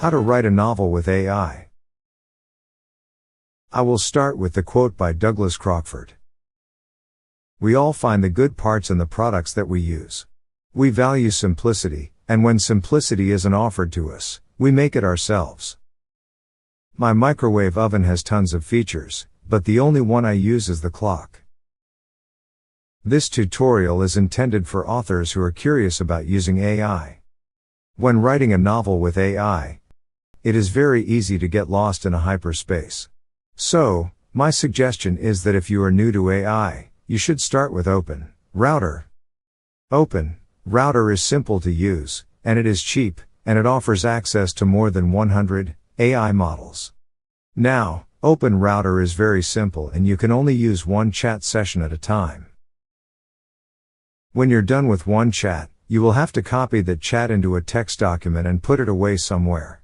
How to write a novel with AI. I will start with the quote by Douglas Crockford. We all find the good parts in the products that we use. We value simplicity, and when simplicity isn't offered to us, we make it ourselves. My microwave oven has tons of features, but the only one I use is the clock. This tutorial is intended for authors who are curious about using AI. When writing a novel with AI, it is very easy to get lost in a hyperspace. So, my suggestion is that if you are new to AI, you should start with OpenRouter. OpenRouter is simple to use, and it is cheap, and it offers access to more than 100 AI models. Now, OpenRouter is very simple and you can only use one chat session at a time. When you're done with one chat, you will have to copy that chat into a text document and put it away somewhere.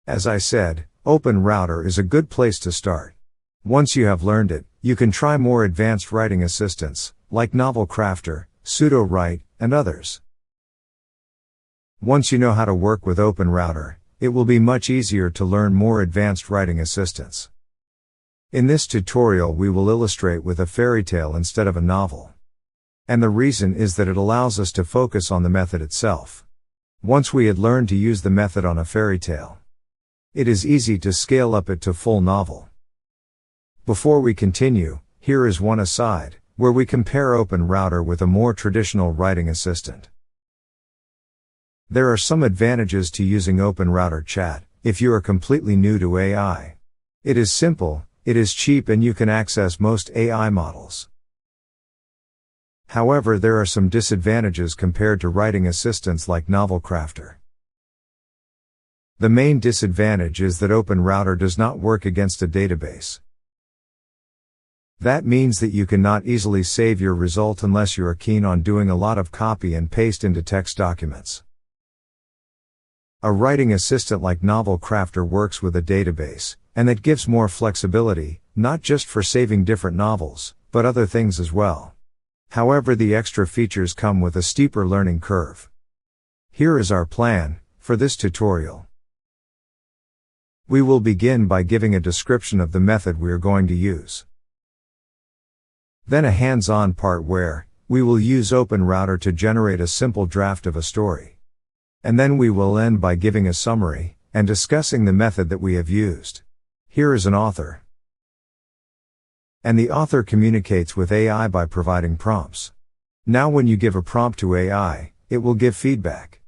As I said, OpenRouter is a good place to start. Once you have learned it, you can try more advanced writing assistants, like Novel Crafter, Pseudo-Write, and others. Once you know how to work with OpenRouter, it will be much easier to learn more advanced writing assistants. In this tutorial we will illustrate with a fairy tale instead of a novel. And the reason is that it allows us to focus on the method itself. Once we had learned to use the method on a fairy tale, it is easy to scale up it to full novel. Before we continue, here is one aside, where we compare OpenRouter with a more traditional writing assistant. There are some advantages to using OpenRouter Chat, if you are completely new to AI. It is simple, it is cheap and you can access most AI models. However, there are some disadvantages compared to writing assistants like Novel Crafter. The main disadvantage is that OpenRouter does not work against a database. That means that you cannot easily save your result unless you are keen on doing a lot of copy and paste into text documents. A writing assistant like Novel Crafter works with a database, and that gives more flexibility, not just for saving different novels, but other things as well. However, the extra features come with a steeper learning curve. Here is our plan for this tutorial. We will begin by giving a description of the method we are going to use. Then a hands-on part where we will use OpenRouter to generate a simple draft of a story. And then we will end by giving a summary and discussing the method that we have used. Here is an author. And the author communicates with AI by providing prompts. Now when you give a prompt to AI, it will give feedback.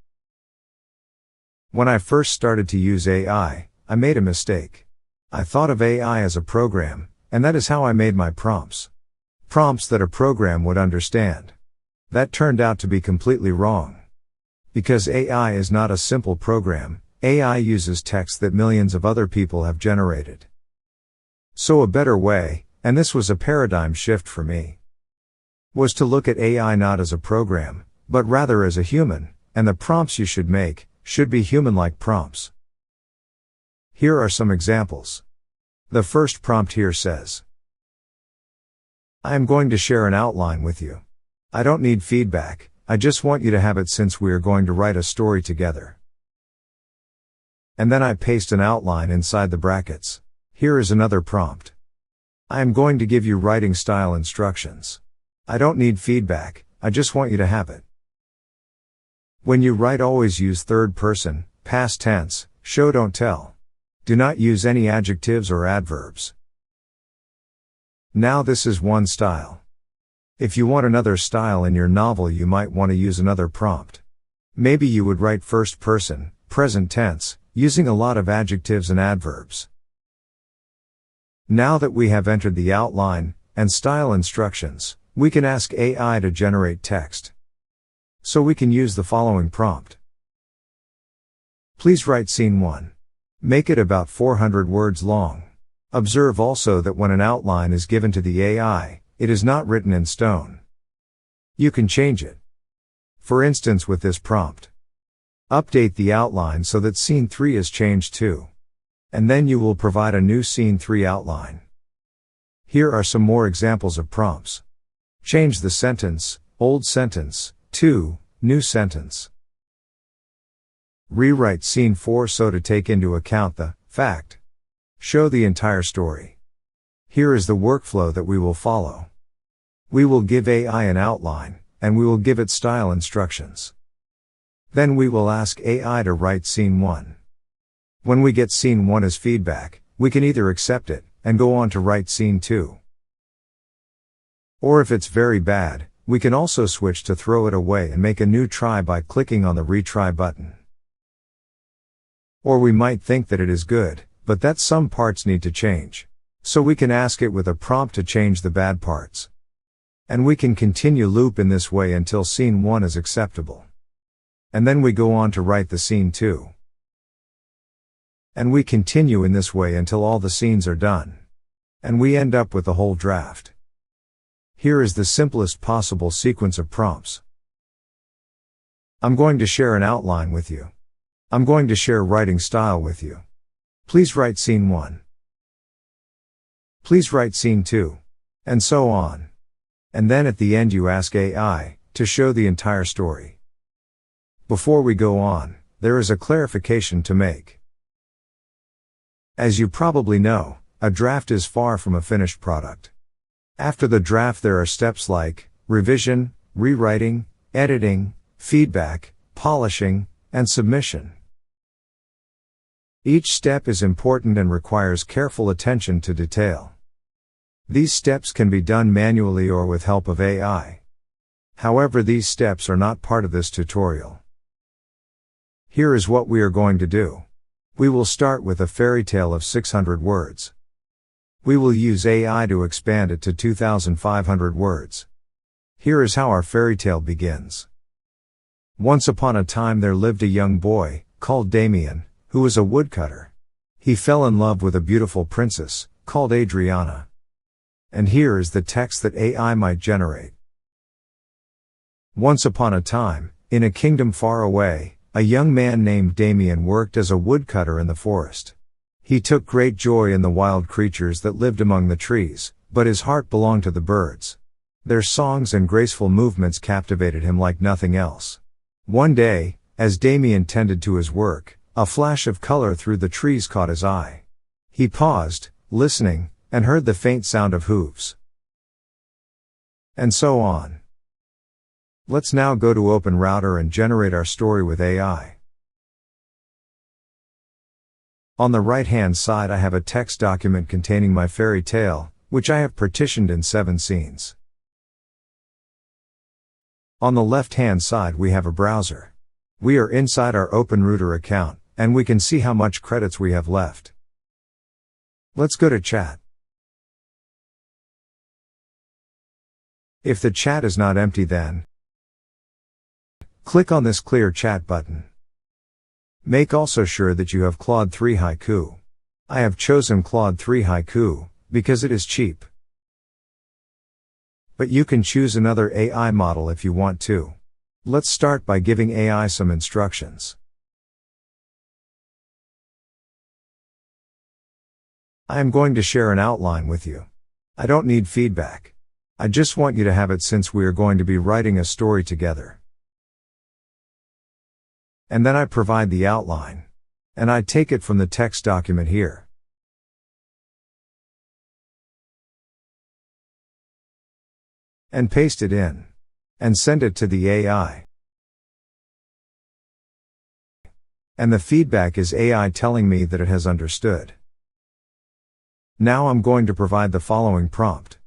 When I first started to use AI, I made a mistake. I thought of AI as a program, and that is how I made my prompts. Prompts that a program would understand. That turned out to be completely wrong. Because AI is not a simple program, AI uses text that millions of other people have generated. So a better way, and this was a paradigm shift for me, was to look at AI not as a program, but rather as a human, and the prompts you should make should be human-like prompts. Here are some examples. The first prompt here says, I am going to share an outline with you. I don't need feedback, I just want you to have it since we are going to write a story together. And then I paste an outline inside the brackets. Here is another prompt. I am going to give you writing style instructions. I don't need feedback, I just want you to have it. When you write, always use third person, past tense, show don't tell. Do not use any adjectives or adverbs. Now this is one style. If you want another style in your novel, you might want to use another prompt. Maybe you would write first person, present tense, using a lot of adjectives and adverbs. Now that we have entered the outline and style instructions, we can ask AI to generate text. So we can use the following prompt. Please write scene 1. Make it about 400 words long. Observe also that when an outline is given to the AI, it is not written in stone. You can change it. For instance, with this prompt, update the outline so that scene 3 is changed too. And then you will provide a new scene 3 outline. Here are some more examples of prompts. Change the sentence, old sentence, to new sentence. Rewrite scene 4 so to take into account the fact. Show the entire story. Here is the workflow that we will follow. We will give AI an outline, and we will give it style instructions. Then we will ask AI to write scene 1. When we get scene 1 as feedback, we can either accept it, and go on to write scene 2. Or if it's very bad, we can also switch to throw it away and make a new try by clicking on the retry button. Or we might think that it is good, but that some parts need to change. So we can ask it with a prompt to change the bad parts. And we can continue loop in this way until scene 1 is acceptable. And then we go on to write the scene 2. And we continue in this way until all the scenes are done. And we end up with the whole draft. Here is the simplest possible sequence of prompts. I'm going to share an outline with you. I'm going to share writing style with you. Please write scene 1. Please write scene 2. And so on. And then at the end you ask AI to show the entire story. Before we go on, there is a clarification to make. As you probably know, a draft is far from a finished product. After the draft there are steps like revision, rewriting, editing, feedback, polishing, and submission. Each step is important and requires careful attention to detail. These steps can be done manually or with help of AI. However, these steps are not part of this tutorial. Here is what we are going to do. We will start with a fairy tale of 600 words. We will use AI to expand it to 2,500 words. Here is how our fairy tale begins. Once upon a time there lived a young boy, called Damien, who was a woodcutter. He fell in love with a beautiful princess, called Adriana. And here is the text that AI might generate. Once upon a time, in a kingdom far away, a young man named Damien worked as a woodcutter in the forest. He took great joy in the wild creatures that lived among the trees, but his heart belonged to the birds. Their songs and graceful movements captivated him like nothing else. One day, as Damien tended to his work, a flash of color through the trees caught his eye. He paused, listening, and heard the faint sound of hooves. And so on. Let's now go to OpenRouter and generate our story with AI. On the right-hand side I have a text document containing my fairy tale, which I have partitioned in 7 scenes. On the left-hand side we have a browser. We are inside our OpenRouter account, and we can see how much credits we have left. Let's go to chat. If the chat is not empty then, click on this clear chat button. Make also sure that you have Claude 3 Haiku. I have chosen Claude 3 Haiku, because it is cheap. But you can choose another AI model if you want to. Let's start by giving AI some instructions. I am going to share an outline with you. I don't need feedback. I just want you to have it since we are going to be writing a story together. And then I provide the outline. And I take it from the text document here. And paste it in. And send it to the AI. And the feedback is AI telling me that it has understood. Now I'm going to provide the following prompt.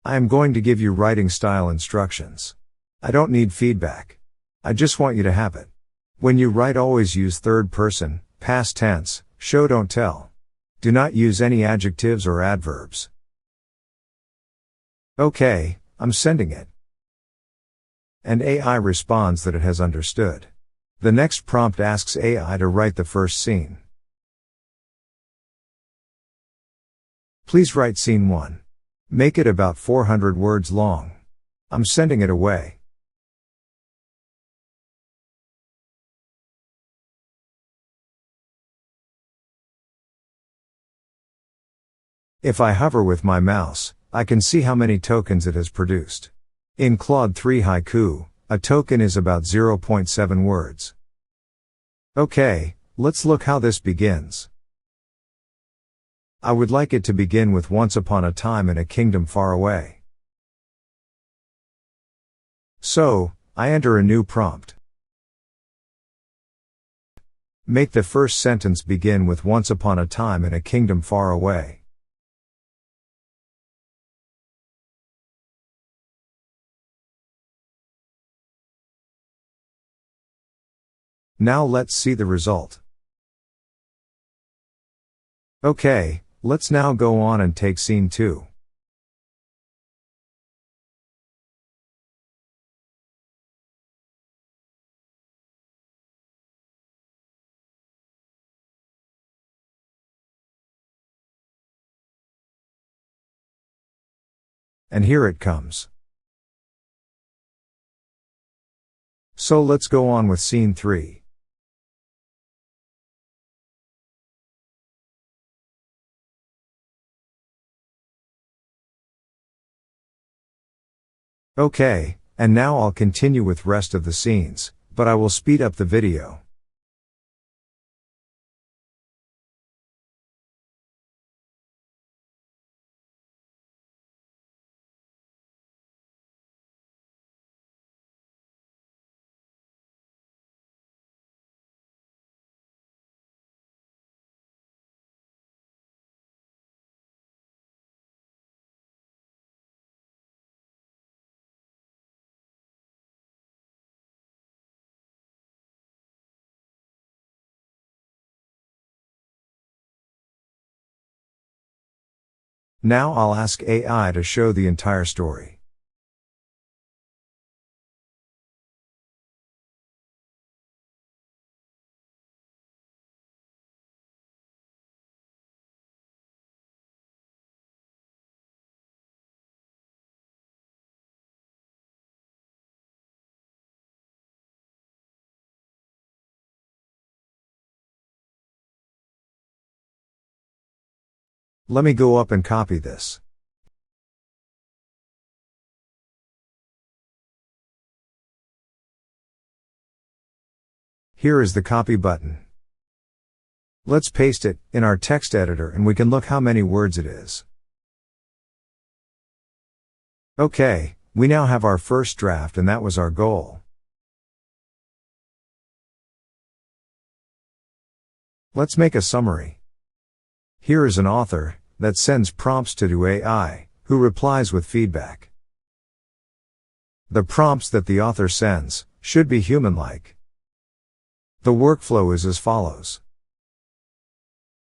I am going to give you writing style instructions. I don't need feedback. I just want you to have it. When you write, always use third person, past tense, show don't tell. Do not use any adjectives or adverbs. Okay, I'm sending it. And AI responds that it has understood. The next prompt asks AI to write the first scene. Please write scene 1. Make it about 400 words long. I'm sending it away. If I hover with my mouse, I can see how many tokens it has produced. In Claude 3 Haiku, A token is about 0.7 words. Okay, let's look how this begins. I would like it to begin with "Once upon a time in a kingdom far away." So, I enter a new prompt. Make the first sentence begin with "Once upon a time in a kingdom far away." Now let's see the result. Okay, let's now go on and take scene 2. And here it comes. So let's go on with scene 3. Okay, and now I'll continue with rest of the scenes, but I will speed up the video. Now I'll ask AI to show the entire story. Let me go up and copy this. Here is the copy button. Let's paste it in our text editor and we can look how many words it is. Okay, we now have our first draft and that was our goal. Let's make a summary. Here is an author that sends prompts to AI, who replies with feedback. The prompts that the author sends should be human-like. The workflow is as follows.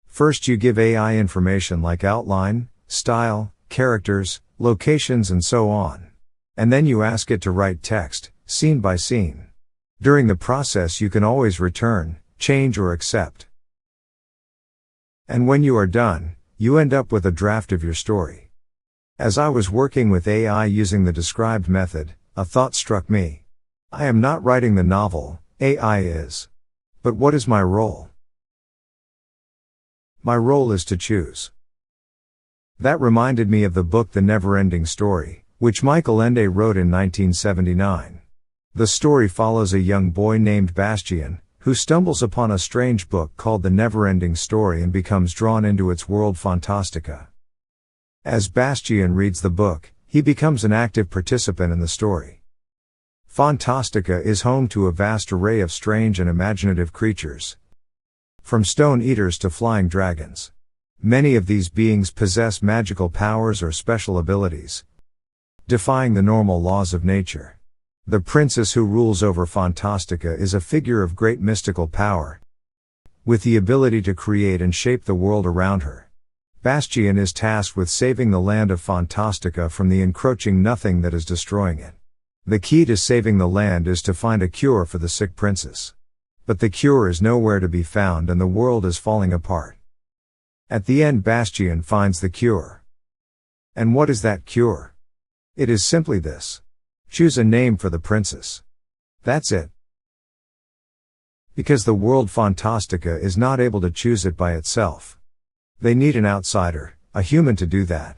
First, you give AI information like outline, style, characters, locations, and so on. And then you ask it to write text, scene by scene. During the process, you can always return, change, or accept. And when you are done, you end up with a draft of your story. As I was working with AI using the described method, a thought struck me. I am not writing the novel, AI is. But what is my role? My role is to choose. That reminded me of the book The Never-Ending Story, which Michael Ende wrote in 1979. The story follows a young boy named Bastian, who stumbles upon a strange book called The Never-Ending Story and becomes drawn into its world Fantastica. As Bastian reads the book, he becomes an active participant in the story. Fantastica is home to a vast array of strange and imaginative creatures, from stone eaters to flying dragons. Many of these beings possess magical powers or special abilities, defying the normal laws of nature. The princess who rules over Fantastica is a figure of great mystical power, with the ability to create and shape the world around her. Bastian is tasked with saving the land of Fantastica from the encroaching nothing that is destroying it. The key to saving the land is to find a cure for the sick princess. But the cure is nowhere to be found and the world is falling apart. At the end, Bastian finds the cure. And what is that cure? It is simply this. Choose a name for the princess. That's it. Because the world Fantastica is not able to choose it by itself. They need an outsider, a human, to do that.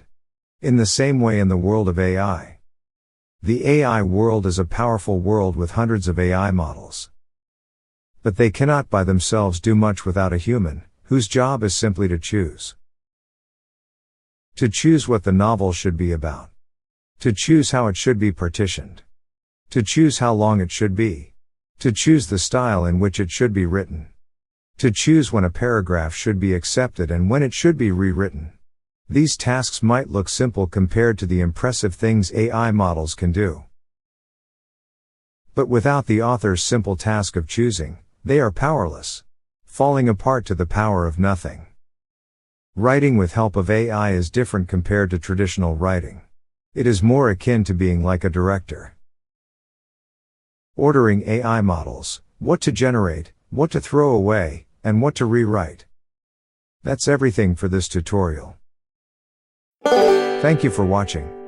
In the same way in the world of AI. The AI world is a powerful world with hundreds of AI models. But they cannot by themselves do much without a human, whose job is simply to choose. To choose what the novel should be about. To choose how it should be partitioned. To choose how long it should be. To choose the style in which it should be written. To choose when a paragraph should be accepted and when it should be rewritten. These tasks might look simple compared to the impressive things AI models can do. But without the author's simple task of choosing, they are powerless, falling apart to the power of nothing. Writing with help of AI is different compared to traditional writing. It is more akin to being like a director. Ordering AI models, what to generate, what to throw away, and what to rewrite. That's everything for this tutorial. Thank you for watching.